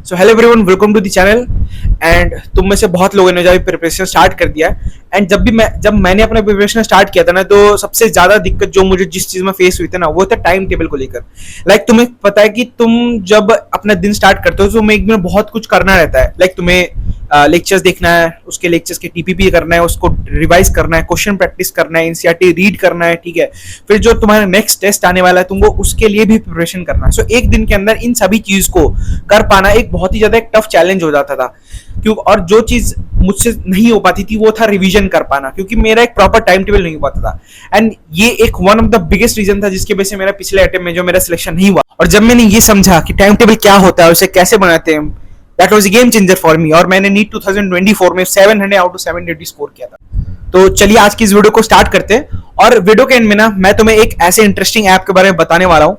So hello everyone, welcome to the channel. And तुम में से बहुत लोगों ने जब प्रिपरेशन स्टार्ट कर दिया है। एंड जब मैंने अपना प्रिपरेशन स्टार्ट किया था ना, तो सबसे ज्यादा दिक्कत जो मुझे जिस चीज में फेस हुई थी ना, वो था टाइम टेबल को लेकर। तुम्हें पता है कि तुम जब अपना दिन स्टार्ट करते हो तो तुम्हें एक दिन बहुत कुछ करना रहता है। तुम्हें लेक्चर्स देखना है, उसके लेक्चर्स के टीपीपी करना है, उसको रिवाइज करना है, क्वेश्चन प्रैक्टिस करना है, एनसीईआरटी रीड करना है, ठीक है। फिर जो तुम्हारा नेक्स्ट टेस्ट आने वाला है तुमको उसके लिए भी प्रिपरेशन करना है। सो एक दिन के अंदर इन सभी चीज को कर पाना एक बहुत ही ज्यादा एक टफ चैलेंज हो जाता था। क्यों? और जो चीज मुझसे नहीं हो पाती थी वो था रिवीजन कर पाना, क्योंकि मेरा एक प्रॉपर टाइम टेबल नहीं हो पाता था। एंड ये एक one of the biggest reason था जिसकी वजह से मेरा पिछले अटेम्प्ट में जो मेरा सिलेक्शन नहीं हुआ। और जब मैंने ये समझा कि टाइम टेबल क्या होता है, उसे कैसे बनाते हैं, that was a game changer for me. और मैंने नीट 2024 में 700 आउट ऑफ 780 स्कोर किया था। तो चलिए आज की इस वीडियो को स्टार्ट करते हैं। और वीडियो के एंड में ना मैं तुम्हें एक ऐसे इंटरेस्टिंग ऐप के बारे में बताने वाला हूं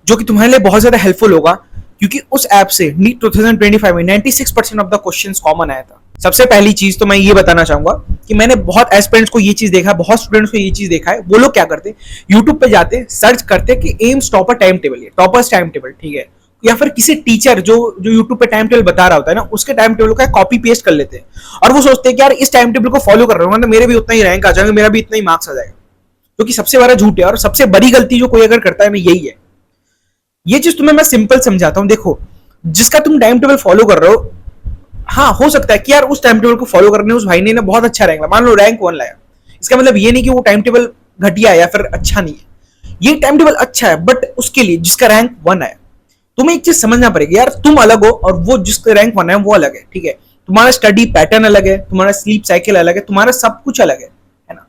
जो कि तुम्हारे लिए बहुत ज्यादा हेल्पफुल होगा, क्योंकि उस ऐप से नीट 2025 में 96% ऑफ द क्वेश्चंस कॉमन आया था। सबसे पहली चीज तो मैं ये बताना चाहूंगा कि मैंने बहुत एस्पिरेंट्स को ये चीज देखा है, बहुत स्टूडेंट्स को ये चीज देखा है। वो लोग क्या करते, यूट्यूब पे जाते, सर्च करते कि AIIMS topper time table, toppers time table, ठीक है, या फिर किसी टीचर जो यूट्यूब पे टाइम टेबल बता रहा होता है ना, उसके टाइम टेबल का कॉपी पेस्ट कर लेते हैं। और वो सोचते हैं कि यार इस टाइम टेबल को फॉलो कर रहा हूँ, मेरे भी उतना ही रैंक आ जाएगा, मेरा भी इतना ही मार्क्स आ जाएगा। जो कि सबसे बड़ा झूठ है और सबसे बड़ी गलती जो कोई अगर करता है, मैं यही है। ये चीज तुम्हें मैं सिंपल समझाता हूँ। देखो, जिसका तुम टाइम टेबल फॉलो कर रहे हो, हाँ हो सकता है कि यार उस टाइम टेबल को फॉलो करने उस भाई ने ना बहुत अच्छा रैंक लाया, मान लो रैंक 1 लाया। इसका मतलब ये नहीं कि वो टाइम टेबल घटिया है या फिर अच्छा नहीं है। ये टाइम टेबल अच्छा है, बट उसके लिए जिसका रैंक 1 आया, तुम्हें एक चीज समझना पड़ेगी यार, तुम अलग हो और वो जिसका रैंक 1 है वो अलग है, ठीक है। तुम्हारा स्टडी पैटर्न अलग है, तुम्हारा स्लीप साइकिल अलग है, तुम्हारा सब कुछ अलग है ना।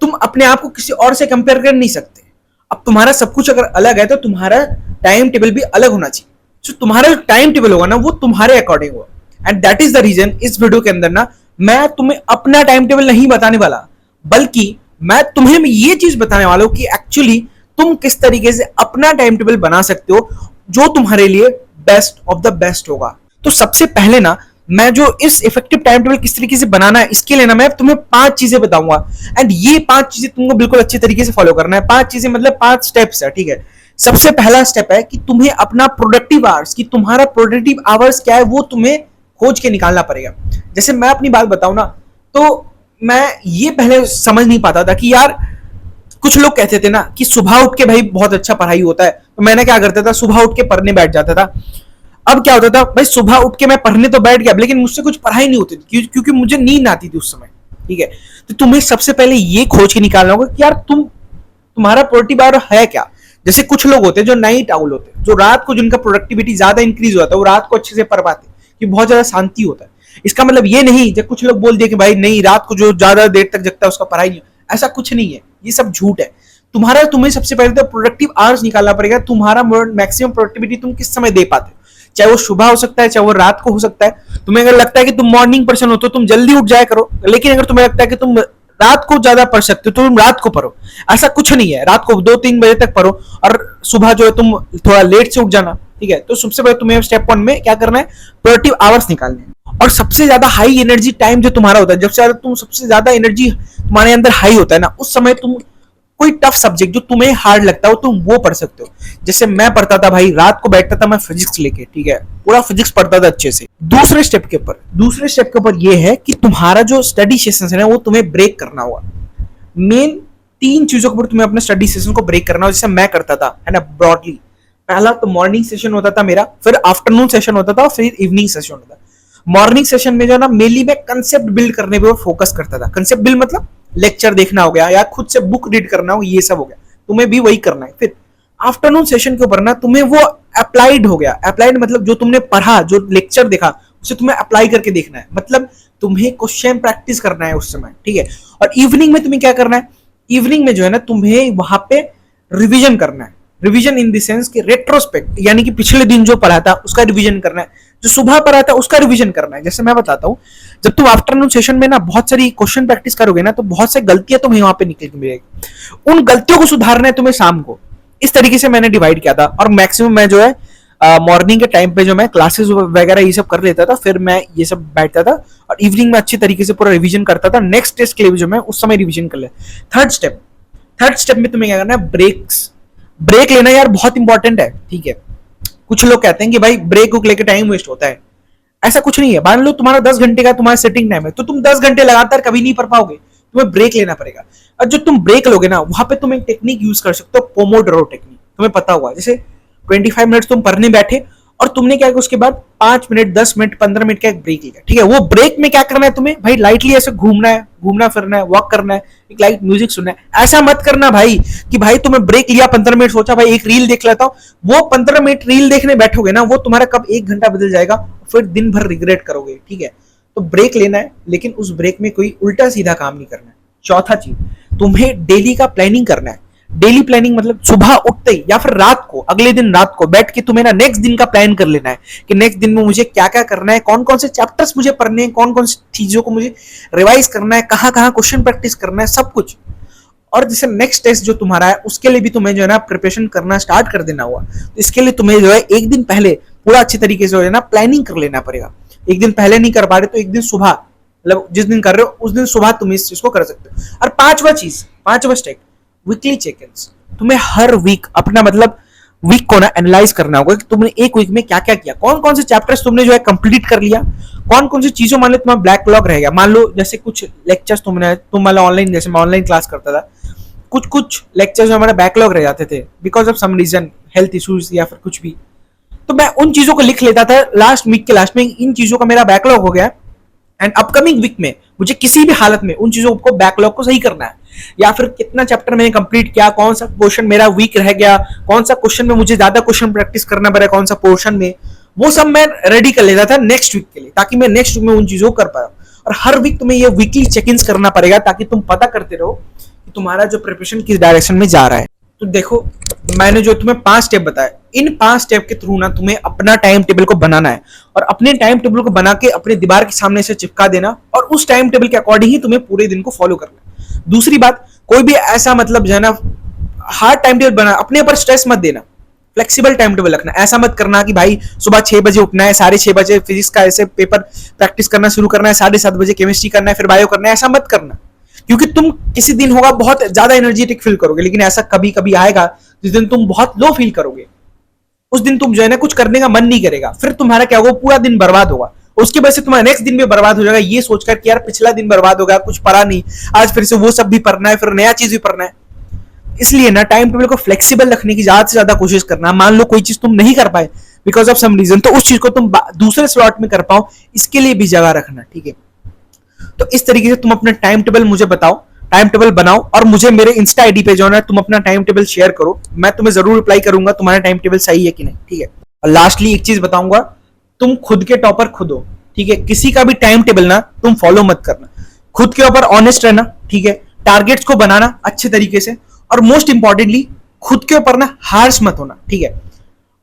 तुम अपने आप को किसी और से कंपेयर कर नहीं सकते। अब तुम्हारा सब कुछ अगर अलग है तो तुम्हारा टाइम टेबल भी अलग होना चाहिए। तो तुम्हारा जो टाइम टेबल होगा ना, वो तुम्हारे अकॉर्डिंग होगा। And that is the reason इस वीडियो के अंदर ना मैं तुम्हें अपना टाइम टेबल नहीं बताने वाला, बल्कि मैं तुम्हें ये चीज बताने वाला हूं कि एक्चुअली तुम किस तरीके से अपना टाइम टेबल बना सकते हो जो तुम्हारे लिए बेस्ट ऑफ द बेस्ट होगा। तो सबसे पहले ना मैं जो इस इफेक्टिव टाइम टेबल किस तरीके से बनाना है, इसके लिए ना मैं तुम्हें 5 चीजें बताऊंगा। एंड ये 5 चीजें तुमको बिल्कुल अच्छे तरीके से फॉलो करना है। 5 चीजें मतलब 5 स्टेप्स है, ठीक है। सबसे पहला स्टेप है कि तुम्हें अपना प्रोडक्टिव आवर्स, कि तुम्हारा प्रोडक्टिव आवर्स क्या है वो तुम्हें खोज के निकालना पड़ेगा। जैसे मैं अपनी बात बताऊं ना, तो मैं ये पहले समझ नहीं पाता था कि यार कुछ लोग कहते थे ना कि सुबह उठ के भाई बहुत अच्छा पढ़ाई होता है, तो मैंने क्या करता था, सुबह उठ के पढ़ने बैठ जाता था। अब क्या होता था भाई, सुबह उठ के मैं पढ़ने तो बैठ गया, लेकिन मुझसे कुछ पढ़ाई नहीं होती थी क्योंकि मुझे नींद आती थी उस समय, ठीक है। तो तुम्हें सबसे पहले ये खोज के निकालना होगा कि यार तुम्हारा प्रोडक्टिव आवर है क्या। जैसे कुछ लोग होते हैं जो नाइट आउल होते हैं, जो रात को जिनका प्रोडक्टिविटी ज्यादा इंक्रीज होता है, वो रात को अच्छे से पढ़ पाते हैं कि बहुत ज्यादा शांति होता है। इसका मतलब ये नहीं जब कुछ लोग बोल दिए कि भाई नहीं, रात को जो ज्यादा देर तक जगता है उसका पढ़ाई नहीं, ऐसा कुछ नहीं है, ये सब झूठ है। तुम्हें सबसे पहले तो प्रोडक्टिव आवर्स निकालना पड़ेगा। तुम्हारा मैक्सिमम प्रोडक्टिविटी तुम किस समय दे पाते हो, चाहे वो सुबह हो सकता है, चाहे वो रात को हो सकता है। तुम्हें अगर लगता है कि तुम मॉर्निंग पर्सन हो तो तुम जल्दी उठ जाया करो, लेकिन अगर तुम्हें लगता है कि तुम रात को ज्यादा पढ़ सकते हो तो तुम रात को पढ़ो। ऐसा कुछ नहीं है, रात को 2-3 बजे तक पढ़ो और सुबह जो है तुम थोड़ा लेट से उठ जाना, ठीक है। तो सबसे पहले तुम्हें स्टेप 1 में क्या करना है, प्रोडक्टिव आवर्स निकालने हैं। और सबसे ज्यादा हाई एनर्जी टाइम जो तुम्हारा होता है, जब से तुम सबसे ज्यादा एनर्जी तुम्हारे अंदर हाई होता है ना, उस समय तुम कोई टफ सब्जेक्ट जो तुम्हें हार्ड लगता हो तुम वो पढ़ सकते हो। जैसे मैं पढ़ता था भाई, रात को बैठता था मैं फिजिक्स लेके, ठीक है, पूरा फिजिक्स पढ़ता था अच्छे से। दूसरे स्टेप के ऊपर ये है कि तुम्हारा जो स्टडी सेशन है ना, वो तुम्हें ब्रेक करना होगा। मेन 3 चीजों के ऊपर तुम्हें अपने स्टडी सेशन को ब्रेक करना हो, जैसे मैं करता था, है ना, ब्रॉडली। पहला तो मॉर्निंग सेशन होता था मेरा, फिर आफ्टरनून सेशन होता था, फिर इवनिंग सेशन होता था। मॉर्निंग सेशन में जो है ना, मेनली मैं कंसेप्ट बिल्ड करने पे फोकस करता था। कंसेप्ट बिल्ड मतलब लेक्चर देखना हो गया या खुद से बुक रीड करना हो, ये सब हो गया, तुम्हें भी वही करना है। फिर आफ्टरनून सेशन के ऊपर ना तुम्हें वो अप्लाइड हो गया। अप्लाइड मतलब जो तुमने पढ़ा, जो लेक्चर देखा, उसे तुम्हें अप्लाई करके देखना है, मतलब तुम्हें क्वेश्चन प्रैक्टिस करना है उस समय, ठीक है। और इवनिंग में तुम्हें क्या करना है, इवनिंग में जो है ना तुम्हें वहां पे रिविजन करना है। रिवीजन इन द सेंस कि रेट्रोस्पेक्ट, यानी कि पिछले दिन जो पढ़ा था उसका रिवीजन करना है, जो सुबह पढ़ा था उसका रिवीजन करना है। जैसे मैं बताता हूँ, जब तुम आफ्टरनून सेशन में ना बहुत सारी क्वेश्चन प्रैक्टिस करोगे ना, तो बहुत सारी गलतियां तुम्हें वहां पे निकल के मिलेगी। उन गलतियों को सुधारना है तुम्हें शाम को। इस तरीके से मैंने डिवाइड किया था। और मैक्सिमम मैं जो है मॉर्निंग के टाइम पे जो मैं क्लासेस वगैरह ये सब कर लेता था, फिर मैं ये सब बैठता था और इवनिंग में अच्छी तरीके से पूरा रिवीजन करता था। नेक्स्ट टेस्ट के लिए जो मैं उस समय रिवीजन कर ले। थर्ड स्टेप में तुम्हें क्या करना है, ब्रेक लेना यार बहुत इंपॉर्टेंट है, ठीक है। कुछ लोग कहते हैं कि भाई ब्रेक को लेकर टाइम वेस्ट होता है, ऐसा कुछ नहीं है। मान लो तुम्हारा 10 घंटे का तुम्हारा सेटिंग टाइम है, तो तुम 10 घंटे लगातार कभी नहीं पढ़ पाओगे, तुम्हें ब्रेक लेना पड़ेगा। और जो तुम ब्रेक लोगे ना, वहां पे तुम एक टेक्निक यूज कर सकते हो, पोमोडोरो टेक्निक, तुम्हें पता होगा। जैसे 25 मिनट तुम पढ़ने बैठे और तुमने क्या किया, उसके बाद 5 मिनट, 10 मिनट, 15 मिनट का एक ब्रेक लिया, ठीक है। वो ब्रेक में क्या करना है तुम्हें भाई, लाइटली ऐसे घूमना है, घूमना फिरना है, वॉक करना है, एक लाइट म्यूजिक सुनना है। ऐसा मत करना भाई कि भाई तुम्हें ब्रेक लिया 15 मिनट, सोचा भाई एक रील देख लेता हूं, वो 15 मिनट रील देखने बैठोगे ना, वो तुम्हारा कब 1 घंटा बदल जाएगा, फिर दिन भर रिग्रेट करोगे, ठीक है। तो ब्रेक लेना है, लेकिन उस ब्रेक में कोई उल्टा सीधा काम नहीं करना है। चौथा चीज, तुम्हें डेली का प्लानिंग करना है। डेली प्लानिंग मतलब सुबह उठते ही या फिर रात को, अगले दिन रात को बैठ के तुम्हें ना नेक्स्ट दिन का प्लान कर लेना है कि नेक्स्ट दिन में मुझे क्या क्या करना है, कौन कौन से चैप्टर्स मुझे पढ़ने हैं, कौन कौन सी चीजों को मुझे रिवाइज करना है, कहाँ कहाँ क्वेश्चन प्रैक्टिस करना है, सब कुछ। और जैसे नेक्स्ट टेस्ट जो तुम्हारा है, उसके लिए भी तुम्हें जो है ना प्रिपरेशन करना स्टार्ट कर देना हुआ, तो इसके लिए तुम्हें जो है एक दिन पहले पूरा अच्छे तरीके से जो है ना प्लानिंग कर लेना पड़ेगा। एक दिन पहले नहीं कर पा रहे तो एक दिन सुबह, मतलब जिस दिन कर रहे हो उस दिन सुबह तुम इस चीज को कर सकते हो। और पांचवा स्टेप, वीकली चेक इन्स। तुम्हें हर वीक अपना मतलब वीक को ना एनालाइज करना होगा कि तुमने एक वीक में क्या क्या किया, कौन कौन से चैप्टर्स तुमने जो है कंप्लीट कर लिया, कौन कौन सी चीजों, मान लो तुम्हारा बैकलॉग रहेगा। मान लो जैसे कुछ लेक्चर्स तुम मतलब ऑनलाइन, जैसे मैं ऑनलाइन क्लास करता था, कुछ लेक्चर्स हमारे बैकलॉग रह जाते थे because of some reason, health issues या फिर कुछ भी, तो मैं उन चीजों को लिख लेता था लास्ट वीक के लास्ट में, इन चीजों का मेरा बैकलॉग हो गया, एंड अपकमिंग वीक में मुझे किसी भी हालत में उन चीजों को बैकलॉग को सही करना है। या फिर कितना चैप्टर मैंने कंप्लीट किया, कौन सा क्वेश्चन मेरा वीक रह गया, कौन सा क्वेश्चन में मुझे ज्यादा क्वेश्चन प्रैक्टिस करना पड़ा, कौन सा पोर्शन में, वो सब मैं रेडी कर लेता था नेक्स्ट वीक के लिए, ताकि मैं नेक्स्ट वीक में उन चीजों को कर पाऊं। और हर वीक तुम्हें ये वीकली चेक इन करना पड़ेगा, ताकि तुम पता करते रहो कि तुम्हारा जो प्रिपरेशन किस डायरेक्शन में जा रहा है। तो देखो, मैंने जो तुम्हें 5 स्टेप बताए, इन 5 स्टेप के थ्रू ना तुम्हें अपना टाइम टेबल को बनाना है, और अपने टाइम टेबल को बना के अपने दीवार के सामने से चिपका देना, और उस टाइम टेबल के अकॉर्डिंग ही तुम्हें पूरे दिन को फॉलो करना है। दूसरी बात, कोई भी ऐसा मतलब जो है ना हार्ड टाइम टेबल बना, अपने ऊपर स्ट्रेस मत देना, फ्लेक्सिबल टाइम टेबल रखना। ऐसा मत करना कि भाई सुबह 6 बजे उठना है, 6:30 बजे फिजिक्स का ऐसे पेपर प्रैक्टिस करना शुरू करना है, 7:30 बजे केमिस्ट्री करना है, फिर बायो करना है, ऐसा मत करना। क्योंकि तुम किसी दिन होगा बहुत ज्यादा एनर्जेटिक फील करोगे, लेकिन ऐसा कभी कभी आएगा जिस दिन तुम बहुत लो फील करोगे, उस दिन तुम जो है ना कुछ करने का मन नहीं करेगा, फिर तुम्हारा क्या होगा, पूरा दिन बर्बाद होगा, उसकी वजह से तुम्हारा नेक्स्ट दिन भी बर्बाद हो जाएगा, ये सोचकर कि यार पिछला दिन बर्बाद हो गया, कुछ पढ़ा नहीं, आज फिर से वो सब भी पढ़ना है, फिर नया चीज भी पढ़ना है। इसलिए ना टाइम टेबल को फ्लेक्सिबल रखने की ज्यादा से ज्यादा कोशिश करना। मान लो कोई चीज तुम नहीं कर पाए बिकॉज ऑफ सम रीजन, तो उस चीज को तुम दूसरे स्लॉट में कर पाओ, इसके लिए भी जगह रखना, ठीक है। तो इस तरीके से तुम अपना टाइम टेबल मुझे बताओ, टाइम टेबल बनाओ, और मुझे मेरे इंस्टा आईडी पे जो है तुम अपना टाइम टेबल शेयर करो, मैं तुम्हें जरूर रिप्लाई करूंगा तुम्हारा टाइम टेबल सही है कि नहीं, ठीक है। और लास्टली एक चीज बताऊंगा, तुम खुद के टॉपर खुद हो, ठीक है। किसी का भी टाइम टेबल ना तुम फॉलो मत करना, खुद के ऊपर ऑनेस्ट रहना, ठीक है। टारगेट्स को बनाना अच्छे तरीके से, और मोस्ट इंपॉर्टेंटली खुद के ऊपर ना हार्श मत होना, ठीक है।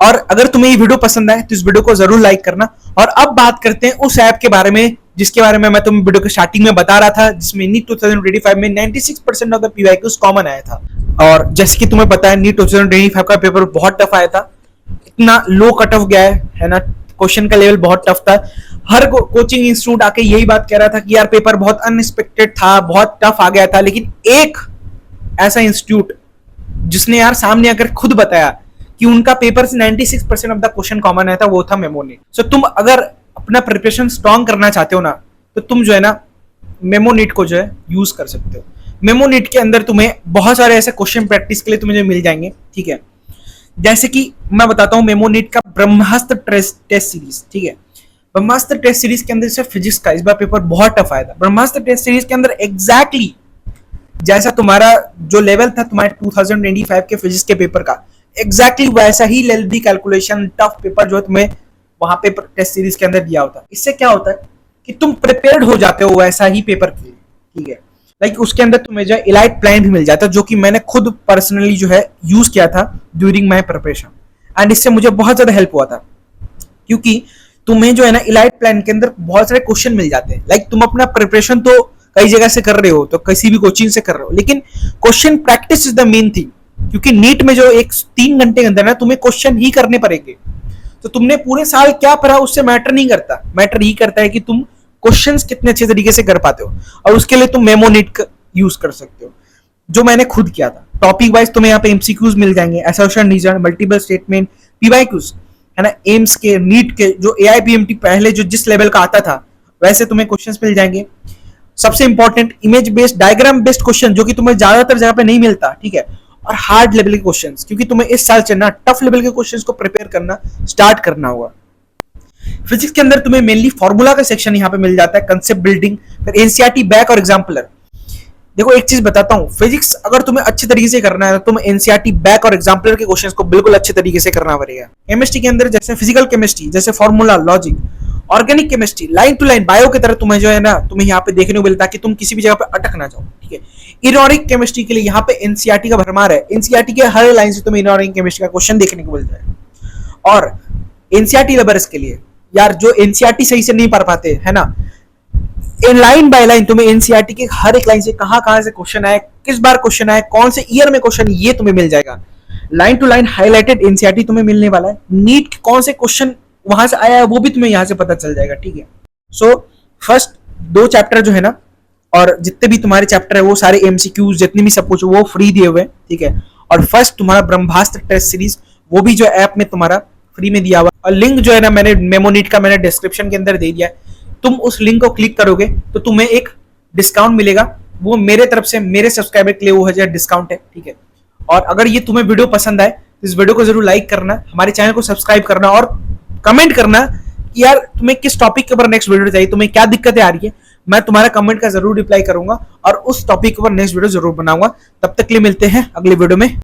और अगर तुम्हें ये वीडियो पसंद आए तो इस वीडियो को जरूर लाइक करना। और अब बात करते हैं उस ऐप के बारे में जिसके बारे में मैं तुम्हें वीडियो के स्टार्टिंग में बता रहा था, जिसमें नीट 2025 में 96% ऑफ द पीवाईक्यूज कॉमन आया था। और जैसे कि तुम्हें पता है नीट 2025 का पेपर बहुत टफ आया था, इतना लो कट ऑफ गया है ना, क्वेश्चन का लेवल बहुत टफ था। हर कोचिंग इंस्टीट्यूट आके यही बात कह रहा था कि यार पेपर बहुत अनएक्सपेक्टेड था, बहुत टफ आ गया था, लेकिन एक ऐसा इंस्टीट्यूट जिसने यार सामने आकर खुद बताया कि उनका पेपर से 96% ऑफ द क्वेश्चन कॉमन आया था, वो था मेमोनीट। सो तुम अगर अपना प्रिपरेशन स्ट्रॉन्ग करना चाहते हो ना, तो तुम जो है ना मेमोनीट को जो है यूज कर सकते हो। मेमोनीट के अंदर तुम्हें बहुत सारे ऐसे क्वेश्चन प्रैक्टिस के लिए तुम्हें जो मिल जाएंगे, ठीक है। जैसे कि मैं बताता हूँ मेमोनीट का ब्रह्मास्त्र टेस्ट सीरीज, ठीक है। ब्रह्मास्त्र टेस्ट सीरीज के अंदर से फिजिक्स का इस बार पेपर बहुत टफ आया था। ब्रह्मास्त्र टेस्ट सीरीज के अंदर एग्जैक्टली जैसा तुम्हारा जो लेवल था तुम्हारे 2025 के फिजिक्स के पेपर का, एग्जैक्टली वैसा ही लेवल कैलकुलेशन टफ पेपर जो है तुम्हें वहां पे टेस्ट सीरीज के अंदर दिया होता है। इससे क्या होता है कि तुम प्रिपेयर्ड हो जाते हो वैसा ही पेपर के लिए, ठीक है। लाइक उसके अंदर तुम्हें जो इलाइट प्लान भी मिल जाता है, जो कि मैंने खुद पर्सनली जो है यूज किया था ड्यूरिंग माय प्रिपरेशन, एंड इससे मुझे बहुत ज्यादा हेल्प हुआ था। क्योंकि तुम्हें जो है ना इलाइट प्लान के अंदर बहुत सारे क्वेश्चन मिल जाते हैं। लाइक तुम अपना प्रिपरेशन तो कई जगह से कर रहे हो, तो किसी भी कोचिंग से कर रहे हो, लेकिन question practice is the main thing. क्योंकि नीट में जो 3 घंटे के अंदर ना तुम्हें क्वेश्चन ही करने पड़ेंगे, तो तुमने पूरे साल क्या पढ़ा उससे मैटर नहीं करता, मैटर ही करता है कि तुम क्वेश्चंस कितने अच्छे तरीके से कर पाते हो। और उसके लिए तुम मेमोनीट यूज कर सकते हो, जो मैंने खुद किया था। टॉपिक वाइज तुम्हें यहाँ पे एमसीक्यूज मिल जाएंगे, assertion reason, multiple statement, PYQs, है ना, एम्स के, नीट के, जो AIPMT पहले जो जिस लेवल का आता था वैसे तुम्हें क्वेश्चंस मिल जाएंगे। सबसे important image based, diagram based question, जो कि तुम्हें ज्यादातर जगह पे नहीं मिलता, ठीक है। और हार्ड लेवल के क्वेश्चंस, क्योंकि तुम्हें इस साल चलना टफ लेवल के क्वेश्चंस को प्रिपेयर करना स्टार्ट करना होगा। फिजिक्स के अंदर तुम्हें मेनली फॉर्मूला का सेक्शन यहाँ पे मिल जाता है, कंसेप्ट बिल्डिंग, फिर एनसीईआरटी बैक और एग्जाम्पलर। देखो एक चीज बताता हूँ, फिजिक्स अगर तुम्हें अच्छे तरीके से करना है तो तुम्हें एनसीईआरटी बैक और एग्जाम्पलर के क्वेश्चंस को बिल्कुल अच्छे तरीके से करना पड़ेगा। केमिस्ट्री के अंदर जैसे फिजिकल केमिस्ट्री, जैसे formula, logic, organic chemistry, line to line bio की तरह तुम्हें जो है ना, तुम्हें यहाँ पे देखने को मिलता है कि तुम किसी भी जगह पे अटक ना जाओ, ठीक है। इनऑर्गेनिक केमिस्ट्री के लिए यहाँ पे एनसीईआरटी का भरमार है, एनसीईआरटी के हर लाइन से तुम्हें इनऑर्गेनिक केमिस्ट्री का क्वेश्चन देखने को मिलता है। और एनसीईआरटी लवर्स के लिए यार, जो एनसीईआरटी सही से नहीं पढ़ पाते है ना, इन लाइन बाय लाइन तुम्हें एनसीईआरटी के हर एक लाइन से कहां से क्वेश्चन आए, किस बार क्वेश्चन आए, कौन से ईयर में क्वेश्चन, ये तुम्हें मिल जाएगा। Line to line highlighted NCERT तुम्हें मिलने वाला है। नीट कौन से क्वेश्चन वहां से आया है वो भी तुम्हें यहां से पता चल जाएगा, ठीक है। सो फर्स्ट 2 चैप्टर जो है ना, और जितने भी तुम्हारे चैप्टर है वो सारे एमसीक्यूज, जितने भी सब कुछ वो फ्री दिए हुए हैं, ठीक है। और फर्स्ट तुम्हारा ब्रह्मास्त्र टेस्ट सीरीज, वो भी जो ऐप में तुम्हारा फ्री में दिया हुआ, और लिंक जो है ना मैंने मेमोनीट का मैंने डिस्क्रिप्शन के अंदर दे दिया है। तुम उस लिंक को क्लिक करोगे तो तुम्हें एक डिस्काउंट मिलेगा, वो मेरे तरफ से मेरे सब्सक्राइबर के लिए वो है डिस्काउंट है, ठीक है। और अगर ये तुम्हें वीडियो पसंद आए तो इस वीडियो को जरूर लाइक करना, हमारे चैनल को सब्सक्राइब करना और कमेंट करना कि यार तुम्हें किस टॉपिक के ऊपर नेक्स्ट वीडियो चाहिए, तुम्हें क्या दिक्कतें आ रही है। मैं तुम्हारा कमेंट का जरूर रिप्लाई करूंगा और उस टॉपिक के ऊपर नेक्स्ट वीडियो जरूर बनाऊंगा। तब तक के लिए मिलते हैं अगले वीडियो में।